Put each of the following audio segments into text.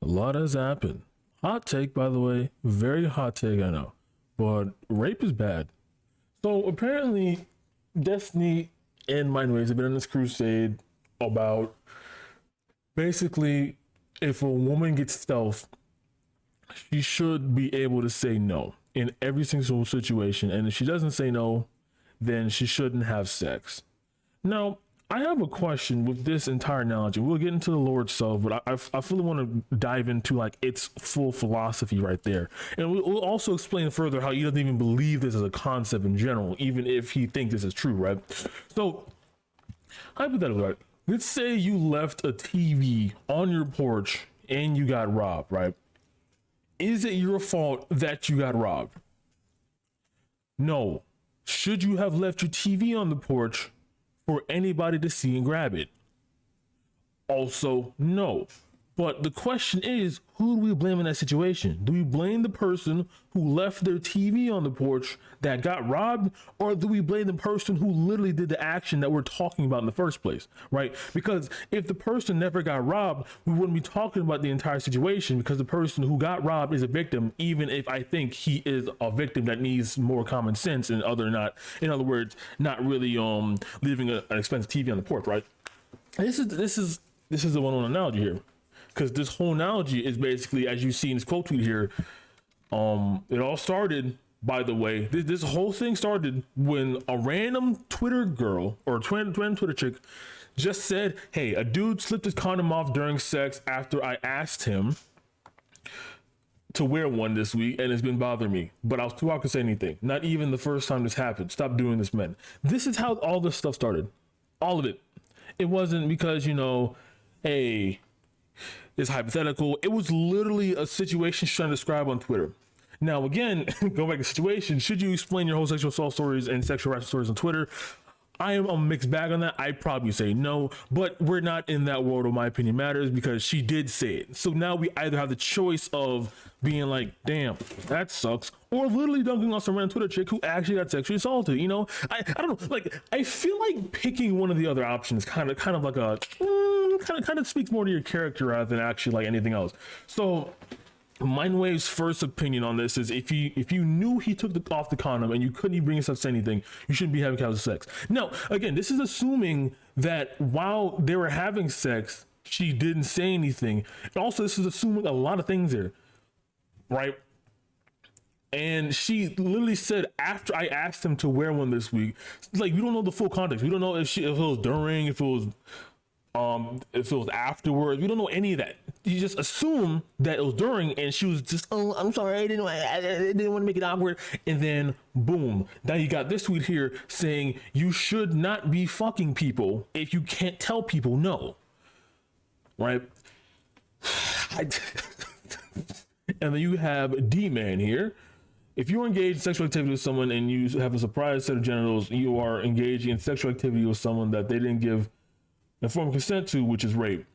A lot has happened. Hot take, by the way. Very hot take, I know. But rape is bad. So apparently, Destiny and Mindwaves have been on this crusade about basically if a woman gets stealth, she should be able to say no in every single situation. And if she doesn't say no, then she shouldn't have sex. Now, I have a question with this entire analogy. We'll get into the lore itself, but I fully want to dive into like its full philosophy right there. And we'll also explain further how he doesn't even believe this as a concept in general, even if he thinks this is true, right? So, hypothetically, right? Let's say you left a TV on your porch and you got robbed, right? Is it your fault that you got robbed? No. Should you have left your TV on the porch for anybody to see and grab it? Also, no. But the question is, who do we blame in that situation? Do we blame the person who left their TV on the porch that got robbed, or do we blame the person who literally did the action that we're talking about in the first place, right? Because if the person never got robbed, we wouldn't be talking about the entire situation, because the person who got robbed is a victim, even if I think he is a victim that needs more common sense and in other words, not really leaving an expensive TV on the porch, right? This is the one analogy here. Because this whole analogy is basically, as you see in this quote tweet here, it all started, by the way, this whole thing started when a random Twitter girl or random Twitter chick just said, hey, a dude slipped his condom off during sex after I asked him to wear one this week, and it's been bothering me. But I was too awkward to say anything. Not even the first time this happened. Stop doing this, men. This is how all this stuff started. All of it. It wasn't because, hey, it's hypothetical. It was literally a situation she's trying to describe on Twitter. Now, again, go back to the situation. Should you explain your whole sexual assault stories and sexual harassment stories on Twitter? I am a mixed bag on that. I'd probably say no, but we're not in that world where my opinion matters, because she did say it. So now we either have the choice of being like, damn, that sucks, or literally dunking on some random Twitter chick who actually got sexually assaulted. I don't know. Like, I feel like picking one of the other options kind of like a kind of speaks more to your character rather than actually like anything else. So Mindwave's first opinion on this is, if you knew he took off the condom and you couldn't even bring yourself to say anything, you shouldn't be having casual sex. Now, again, this is assuming that while they were having sex, she didn't say anything. And also, this is assuming a lot of things here, right? And she literally said, after I asked him to wear one this week, like, we don't know the full context. We don't know if it was during, if it was afterwards. We don't know any of that. You just assume that it was during, and she was just, oh, I'm sorry, I didn't want to make it awkward. And then boom, now you got this tweet here saying you should not be fucking people if you can't tell people no, right? And then you have D-Man here. If you're engaged in sexual activity with someone and you have a surprise set of genitals, you are engaging in sexual activity with someone that they didn't give informed consent to, which is rape.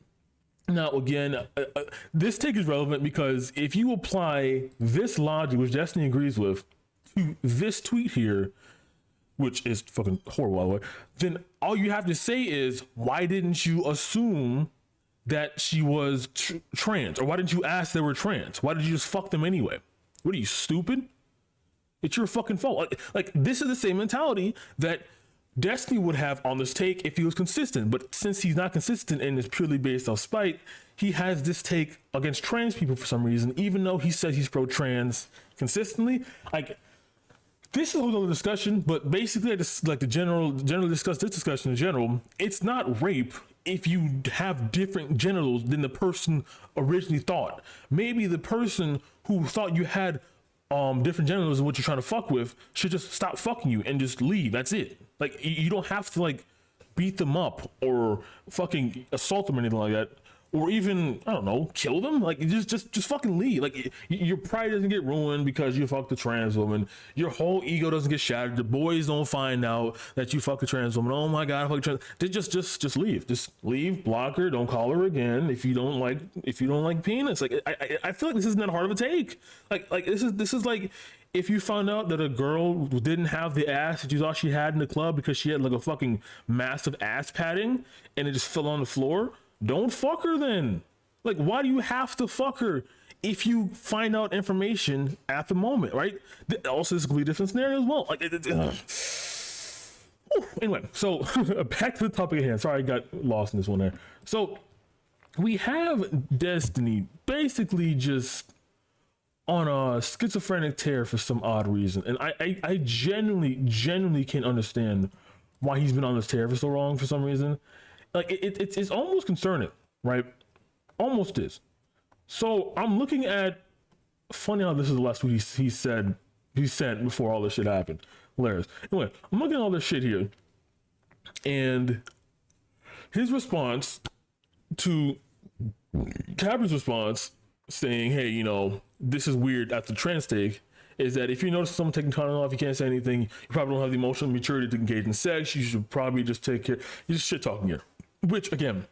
Now, again, this take is relevant because if you apply this logic, which Destiny agrees with, to this tweet here, which is fucking horrible, by the way, then all you have to say is, why didn't you assume that she was trans? Or why didn't you ask they were trans? Why did you just fuck them anyway? What are you, stupid? It's your fucking fault. Like, this is the same mentality that Destiny would have on this take if he was consistent, but since he's not consistent and is purely based off spite, he has this take against trans people for some reason, even though he says he's pro-trans consistently. Like, this is a whole other discussion, but basically I just like to generally discuss this discussion in general. It's not rape if you have different genitals than the person originally thought. Maybe the person who thought you had different genitals and what you're trying to fuck with should just stop fucking you and just leave. That's it. Like, you don't have to like beat them up or fucking assault them or anything like that, or even, I don't know, kill them. Like, just fucking leave. Like, your pride doesn't get ruined because you fucked a trans woman. Your whole ego doesn't get shattered. The boys don't find out that you fucked a trans woman. Oh my god, I fucked a trans. They just leave. Just leave. Block her. Don't call her again if you don't like penis. Like, I feel like this isn't that hard of a take. Like this is like, if you found out that a girl didn't have the ass that you thought she had in the club because she had like a fucking massive ass padding and it just fell on the floor, don't fuck her then. Like, why do you have to fuck her if you find out information at the moment, right? Also, this is a completely different scenario as well. Like, anyway, so back to the topic at hand. Sorry, I got lost in this one there. So we have Destiny basically just on a schizophrenic tear for some odd reason, and I genuinely can't understand why he's been on this tear for so long for some reason. Like, it's almost concerning, right? Almost is. So I'm looking at, funny how this is the last tweet he sent before all this shit happened. Hilarious. Anyway, I'm looking at all this shit here, and his response to Cabra's response saying, hey, you know, this is weird at the trans take, is that if you notice someone taking condom off, you can't say anything, you probably don't have the emotional maturity to engage in sex, you should probably just take care. You're just shit talking here. Which, again,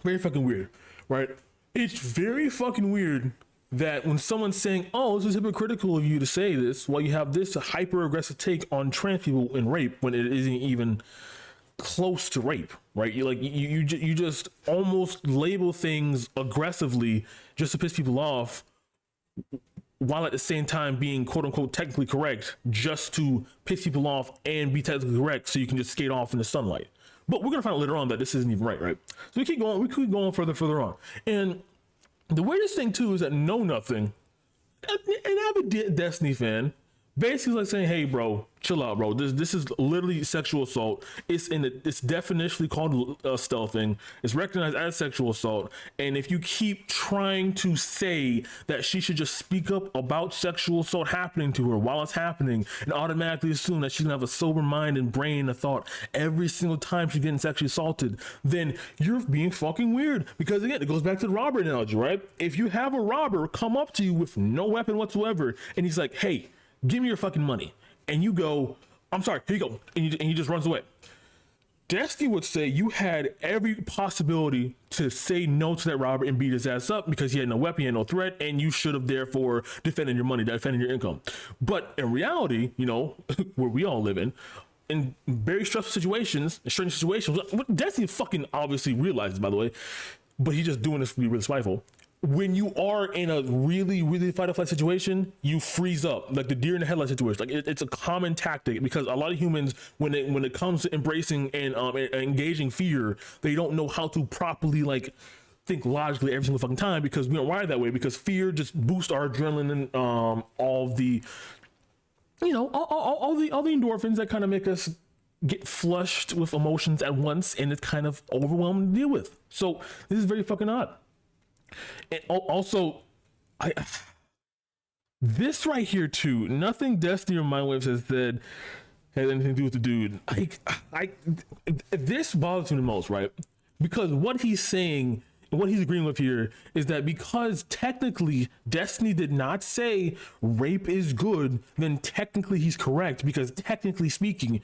very fucking weird, right? It's very fucking weird that when someone's saying, oh, this is hypocritical of you to say this, while you have this hyper aggressive take on trans people in rape when it isn't even close to rape, right? You just almost label things aggressively just to piss people off, while at the same time being quote unquote technically correct just to piss people off and be technically correct so you can just skate off in the sunlight. But we're gonna find out later on that this isn't even right? So we keep going further on. And the weirdest thing too is that Know Nothing, an avid Destiny fan, basically like saying, hey bro, chill out, bro. This is literally sexual assault. It's definitionally called stealthing. It's recognized as sexual assault. And if you keep trying to say that she should just speak up about sexual assault happening to her while it's happening, and automatically assume that she's gonna have a sober mind and brain and thought every single time she's getting sexually assaulted, then you're being fucking weird. Because again, it goes back to the robber analogy, right? If you have a robber come up to you with no weapon whatsoever, and he's like, hey, give me your fucking money, and you go, I'm sorry, here you go, and he just runs away. Destiny would say you had every possibility to say no to that robber and beat his ass up because he had no weapon, he had no threat, and you should have therefore defended your money, defended your income. But in reality, you know, where we all live in very stressful situations, strange situations, what Destiny fucking obviously realizes, by the way, but he's just doing this to be really spiteful. When you are in a really fight or flight situation, you freeze up, like the deer in the headlight situation. Like it's a common tactic because a lot of humans, when it comes to embracing and engaging fear, they don't know how to properly like think logically every single fucking time because we don't wire that way. Because fear just boosts our adrenaline and all the, you know, all the endorphins that kind of make us get flushed with emotions at once, and it's kind of overwhelming to deal with. So this is very fucking odd. And also, this right here too, nothing Destiny or Mindwave has said has anything to do with the dude. This bothers me the most, right? Because what he's saying and what he's agreeing with here is that because technically Destiny did not say rape is good, then technically he's correct, because technically speaking,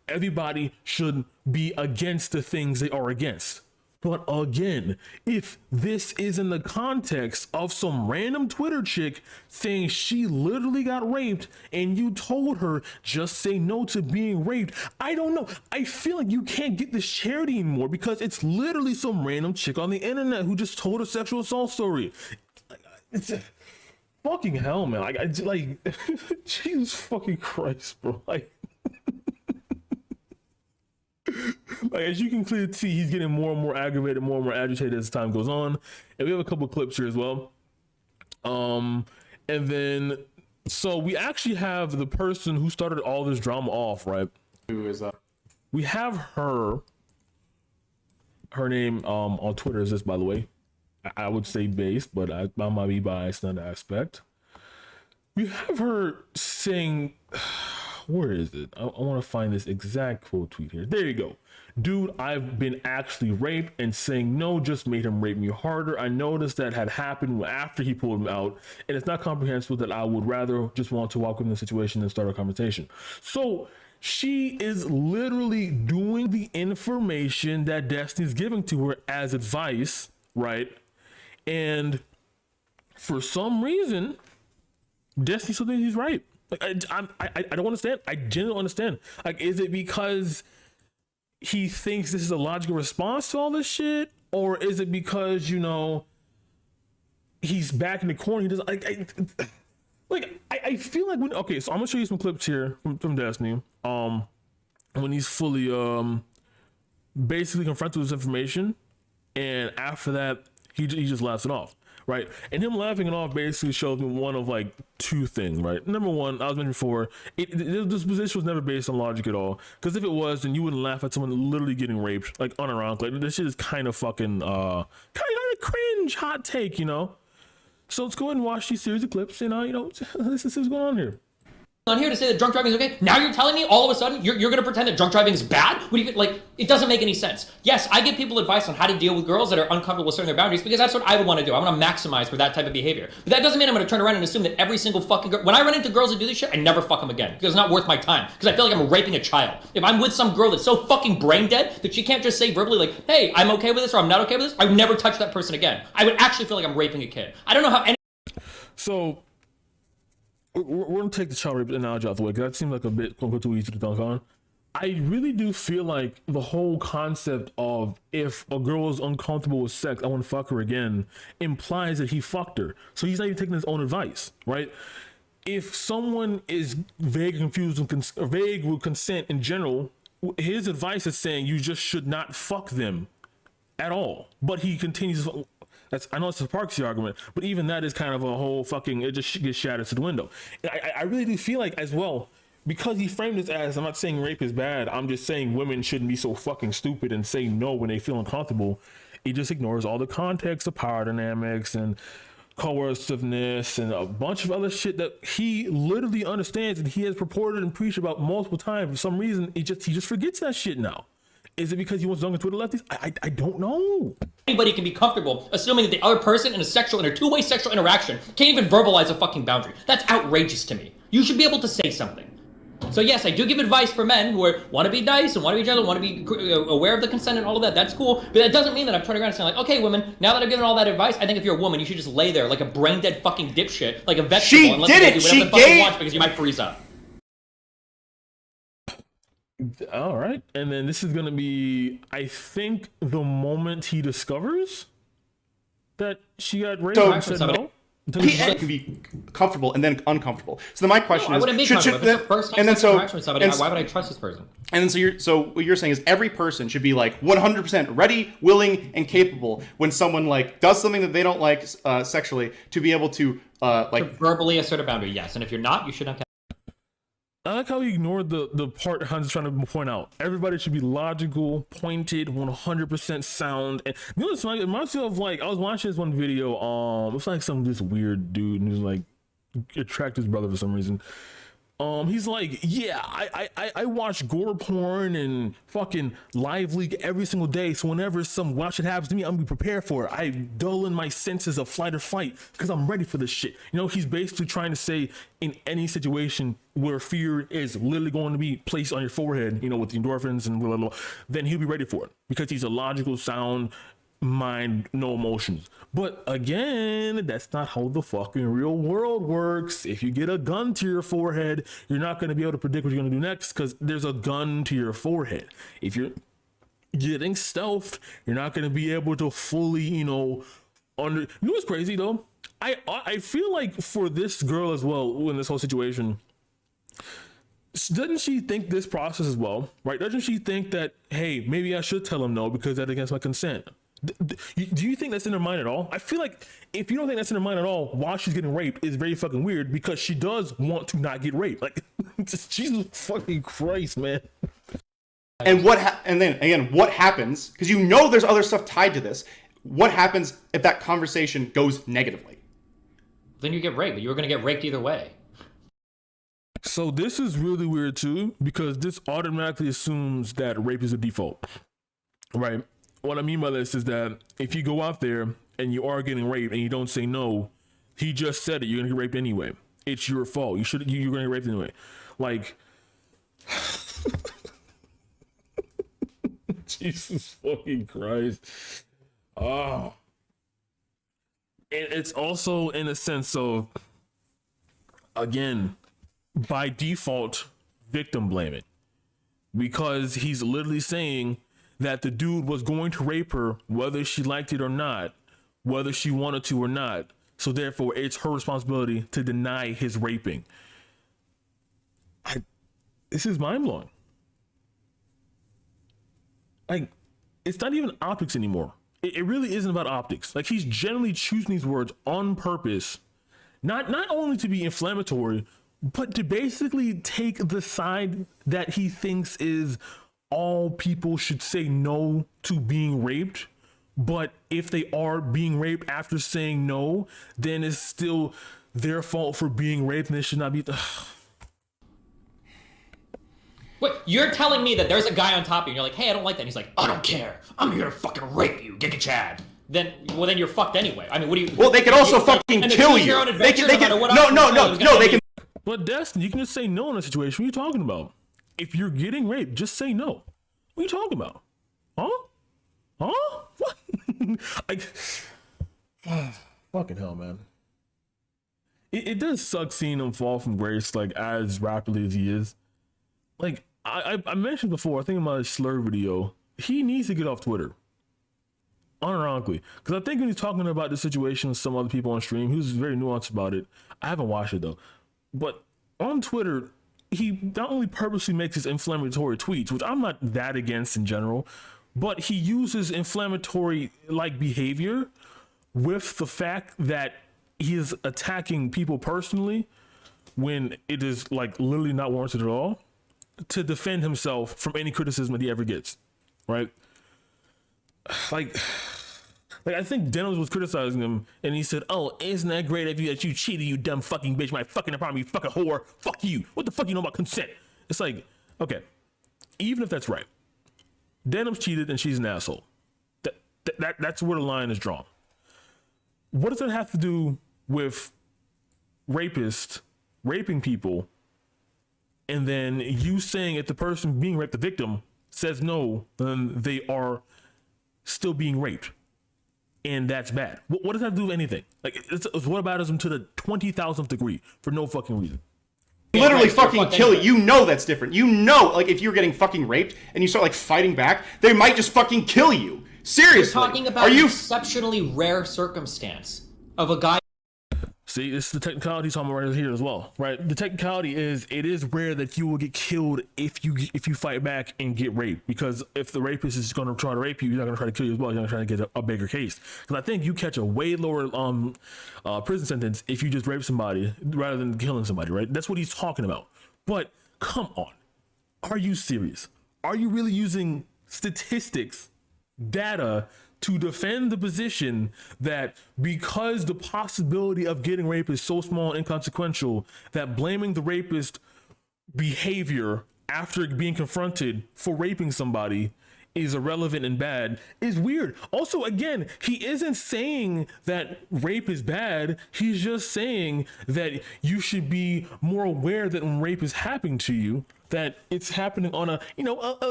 everybody should be against the things they are against. But again, if this is in the context of some random Twitter chick saying she literally got raped and you told her just say no to being raped, I don't know. I feel like you can't get this charity anymore because it's literally some random chick on the internet who just told a sexual assault story. It's fucking hell, man. Like Jesus fucking Christ, bro. Like, as you can clearly see, he's getting more and more aggravated, more and more agitated as time goes on. And we have a couple of clips here as well. And then, so we actually have the person who started all this drama off, right? Who is that? We have her. Her name on Twitter is this, by the way. I would say based, but I might be biased in that aspect. We have her saying, where is it? I want to find this exact quote tweet here. There you go. Dude, I've been actually raped, and saying no just made him rape me harder. I noticed that had happened after he pulled him out, and it's not comprehensible that I would rather just want to walk in the situation and start a conversation. So she is literally doing the information that Destiny's giving to her as advice, right? And for some reason, Destiny still thinks he's right. Like, I don't understand. I genuinely don't understand. Like, is it because he thinks this is a logical response to all this shit? Or is it because, you know, he's back in the corner. He does I feel like okay, so I'm gonna show you some clips here from Destiny. When he's fully basically confronted with this information, and after that he just laughs it off, right? And him laughing it off basically shows me one of like two things, right? Number one, I was mentioning before, this position was never based on logic at all, because if it was, then you wouldn't laugh at someone literally getting raped like unironically. Like, this shit is kind of fucking kind of cringe hot take, you know. So let's go ahead and watch these series of clips and this is what's going on here. On here to say that drunk driving is okay. Now you're telling me all of a sudden you're going to pretend that drunk driving is bad? What do you like? It doesn't make any sense. Yes, I give people advice on how to deal with girls that are uncomfortable with certain their boundaries, because that's what I would want to do. I want to maximize for that type of behavior. But that doesn't mean I'm going to turn around and assume that every single fucking girl. When I run into girls that do this shit, I never fuck them again, because it's not worth my time. Because I feel like I'm raping a child. If I'm with some girl that's so fucking brain dead that she can't just say verbally like, "Hey, I'm okay with this," or "I'm not okay with this," I would never touch that person again. I would actually feel like I'm raping a kid. I don't know how any. So we're gonna take the child rape analogy out the way, because that seems like a bit too easy to dunk on. I really do feel like the whole concept of if a girl is uncomfortable with sex, I want to fuck her again, implies that he fucked her. So he's not even taking his own advice, right? If someone is vague and confused and vague with consent in general, his advice is saying you just should not fuck them at all. But he continues. I know it's a Parksy argument, but even that is kind of a whole fucking, it just gets shattered to the window. I really do feel like as well, because he framed this as, I'm not saying rape is bad, I'm just saying women shouldn't be so fucking stupid and say no when they feel uncomfortable. He just ignores all the context of power dynamics and coerciveness and a bunch of other shit that he literally understands and he has purported and preached about multiple times. For some reason, he just forgets that shit now. Is it because he wants to dunk Twitter lefties? I don't know. Anybody can be comfortable assuming that the other person in a two-way sexual interaction can't even verbalize a fucking boundary. That's outrageous to me. You should be able to say something. So yes, I do give advice for men who want to be nice and want to be gentle, want to be aware of the consent and all of that. That's cool. But that doesn't mean that I'm turning around and saying like, okay, women, now that I've given all that advice, I think if you're a woman, you should just lay there like a brain-dead fucking dipshit, like a vegetable, and let you do whatever the fuck you want, because you might freeze up. All right, and then this is gonna be, I think, the moment he discovers that she got raped. So, and said no. He can be comfortable and then uncomfortable. So then my question I is, wouldn't be comfortable. If it's the first time interaction with somebody, why would I trust this person? And then so what you're saying is every person should be like 100% ready, willing, and capable when someone like does something that they don't like sexually, to be able to to verbally assert a boundary. Yes, and if you're not, you should not. I like how he ignored the part Hans is trying to point out. Everybody should be logical, pointed, 100% sound. And you know what's funny? It reminds me of like, I was watching this one video. It's like some this weird dude who's like attracted his brother for some reason. He's like, yeah, I watch gore porn and fucking live leak every single day. So whenever some wild shit happens to me, I'm gonna be prepared for it. I dull in my senses of flight or fight because I'm ready for this shit. You know, he's basically trying to say in any situation where fear is literally going to be placed on your forehead, you know, with the endorphins and blah, blah, blah, then he'll be ready for it because he's a logical, sound mind, no emotions. But again, that's not how the fucking real world works. If you get a gun to your forehead, you're not going to be able to predict what you're going to do next because there's a gun to your forehead. If you're getting stealthed, you're not going to be able to fully, you know what's crazy though? I feel like for this girl as well, in this whole situation, doesn't she think this process as well, right? Doesn't she think that, hey, maybe I should tell him no because that's against my consent? Do you think that's in her mind at all? I feel like if you don't think that's in her mind at all while she's getting raped, is very fucking weird because she does want to not get raped. Like, Jesus fucking Christ, man. And and then again, what happens? Because you know there's other stuff tied to this. What happens if that conversation goes negatively? Then you get raped, but you were going to get raped either way. So this is really weird too, because this automatically assumes that rape is a default, right? What I mean by this is that if you go out there and you are getting raped and you don't say no, he just said it, you're gonna get raped anyway. It's your fault. You're gonna get raped anyway. Like, Jesus fucking Christ. Oh. And it's also in a sense of, again, by default, victim blaming, because he's literally saying that the dude was going to rape her whether she liked it or not, whether she wanted to or not. So therefore, it's her responsibility to deny his raping. This is mind blowing. Like, it's not even optics anymore. It really isn't about optics. Like, he's generally choosing these words on purpose, not only to be inflammatory, but to basically take the side that he thinks is all people should say no to being raped. But if they are being raped after saying no, then it's still their fault for being raped, and it should not be. Wait, you're telling me that there's a guy on top of you and you're like, hey, I don't like that. And he's like, I don't care. I'm here to fucking rape you, Giga Chad. Then you're fucked anyway. I mean, what do you... Well, they can also fucking kill you. They can, no, they can... But Destin, you can just say no in a situation. What are you talking about? If you're getting raped, just say no. What are you talking about? Huh? What? Fucking hell, man. It does suck seeing him fall from grace, like, as rapidly as he is. Like, I mentioned before, I think in my slur video, he needs to get off Twitter. Unironically. Because I think when he's talking about the situation with some other people on stream, he was very nuanced about it. I haven't watched it, though. But on Twitter, he not only purposely makes his inflammatory tweets, which I'm not that against in general, but he uses inflammatory like behavior with the fact that he is attacking people personally when it is like literally not warranted at all, to defend himself from any criticism that he ever gets, right? Like I think Dennis was criticizing him, and he said, "Oh, isn't that great of you that you cheated, you dumb fucking bitch, my fucking apartment, you fucking whore, fuck you. What the fuck you know about consent?" It's like, okay, even if that's right, Denham's cheated and she's an asshole. That's where the line is drawn. What does that have to do with rapists raping people, and then you saying if the person being raped, the victim, says no, then they are still being raped, and that's bad? What does that do with anything? Like, it's whataboutism to the 20,000th degree for no fucking reason. Literally fucking kill you. You know that's different. You know, like, if you're getting fucking raped and you start like fighting back, they might just fucking kill you. Seriously. We're talking about an exceptionally rare circumstance of a guy. See, this is the technicality talking about right here as well, right? The technicality is, it is rare that you will get killed if you fight back and get raped, because if the rapist is going to try to rape you, he's not going to try to kill you as well. He's going to try to get a bigger case. Because I think you catch a way lower prison sentence if you just rape somebody rather than killing somebody, right? That's what he's talking about. But come on, are you serious? Are you really using statistics, data, to defend the position that because the possibility of getting raped is so small and inconsequential, that blaming the rapist behavior after being confronted for raping somebody is irrelevant and bad is weird? Also, again, he isn't saying that rape is bad. He's just saying that you should be more aware that when rape is happening to you, that it's happening on a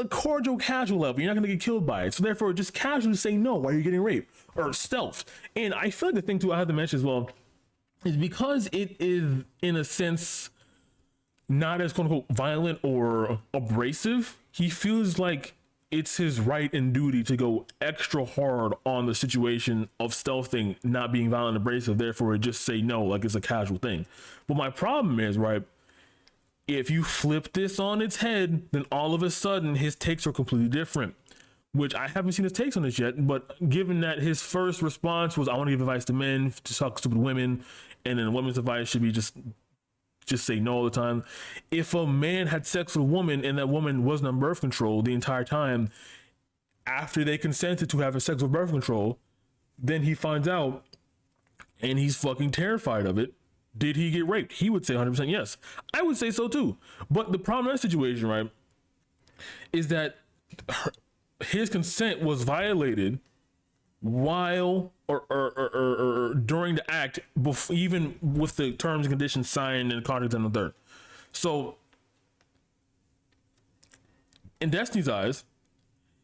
cordial, casual level. You're not going to get killed by it. So therefore, just casually say no while you're getting raped or stealthed. And I feel like the thing too I have to mention as well is because it is, in a sense, not as quote unquote violent or abrasive, he feels like it's his right and duty to go extra hard on the situation of stealthing not being violent and abrasive. Therefore, just say no like it's a casual thing. But my problem is, right, if you flip this on its head, then all of a sudden his takes are completely different, which I haven't seen his takes on this yet. But given that his first response was, I want to give advice to men to talk stupid women, and then a woman's advice should be just say no all the time. If a man had sex with a woman and that woman wasn't on birth control the entire time after they consented to having sex with birth control, then he finds out and he's fucking terrified of it. Did he get raped? He would say 100% yes. I would say so too. But the problem in that situation, right, is that his consent was violated while or during the act, even with the terms and conditions signed and contract and the third. So in Destiny's eyes,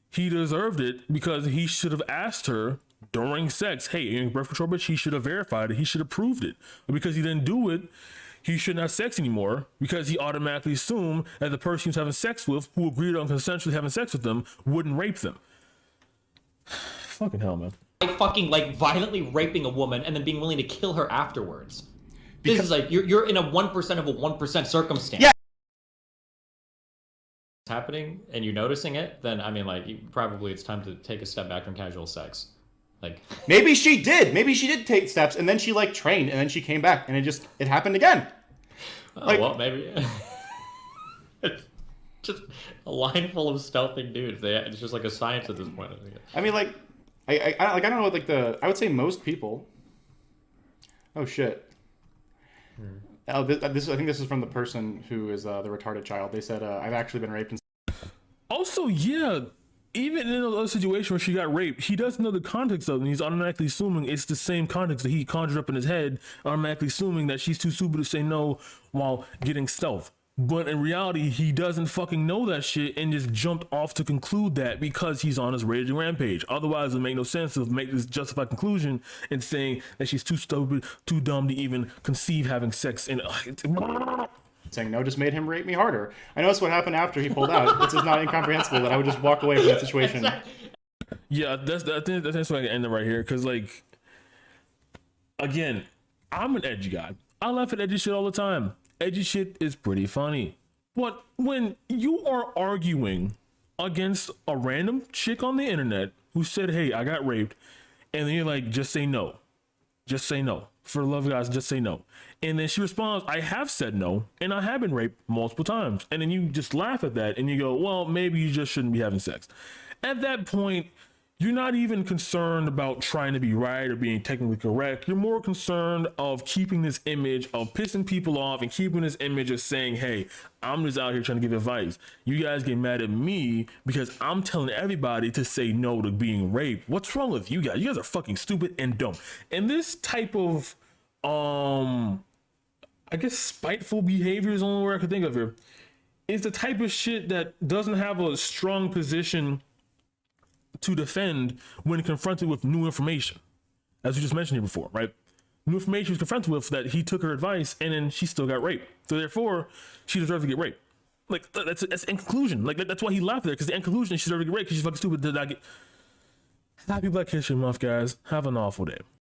he deserved it because he should have asked her during sex, hey, you're in birth control, bitch. He should have verified it. He should have proved it. But because he didn't do it, he shouldn't have sex anymore, because he automatically assumed that the person he was having sex with, who agreed on consensually having sex with them, wouldn't rape them. Fucking hell, man. fucking like violently raping a woman and then being willing to kill her afterwards. This is like you're in a 1% of a 1% circumstance. Yeah. Happening and you're noticing it, then I mean, like, probably it's time to take a step back from casual sex. Like, maybe she did take steps, and then she like trained, and then she came back, and it happened again. Like, well, maybe it's just a line full of stealthing dudes. It's just like a science at this point. I mean, like, I don't know, like I would say most people. Oh shit. Oh, I think this is from the person who is the retarded child. They said, I've actually been raped. Also, yeah, even in a situation where she got raped, he doesn't know the context of it, and he's automatically assuming it's the same context that he conjured up in his head, automatically assuming that she's too stupid to say no while getting stealth. But in reality, he doesn't fucking know that shit and just jumped off to conclude that because he's on his raging rampage. Otherwise, it would make no sense to make this justified conclusion and saying that she's too stupid, too dumb to even conceive having sex. And saying no just made him rape me harder. I know that's what happened after he pulled out. It's just not incomprehensible that I would just walk away from that situation. Yeah, that's why I can end it right here. Because, like, again, I'm an edgy guy. I laugh at edgy shit all the time. Edgy shit is pretty funny. But when you are arguing against a random chick on the internet who said, hey, I got raped, and then you're like, just say no. Just say no. For the love of God, just say no. And then she responds, I have said no, and I have been raped multiple times. And then you just laugh at that, and you go, well, maybe you just shouldn't be having sex. At that point, you're not even concerned about trying to be right or being technically correct. You're more concerned of keeping this image of pissing people off and keeping this image of saying, hey, I'm just out here trying to give advice. You guys get mad at me because I'm telling everybody to say no to being raped. What's wrong with you guys? You guys are fucking stupid and dumb. And this type of, I guess spiteful behavior is the only word I could think of here. Is the type of shit that doesn't have a strong position to defend when confronted with new information, as we just mentioned here before, right? New information was confronted with that he took her advice and then she still got raped. So therefore, she deserved to get raped. Like that's in conclusion. Like that's why he laughed there, because the end conclusion she deserved to get raped because she's fucking stupid. Did not get. Happy Black History Month, guys. Have an awful day.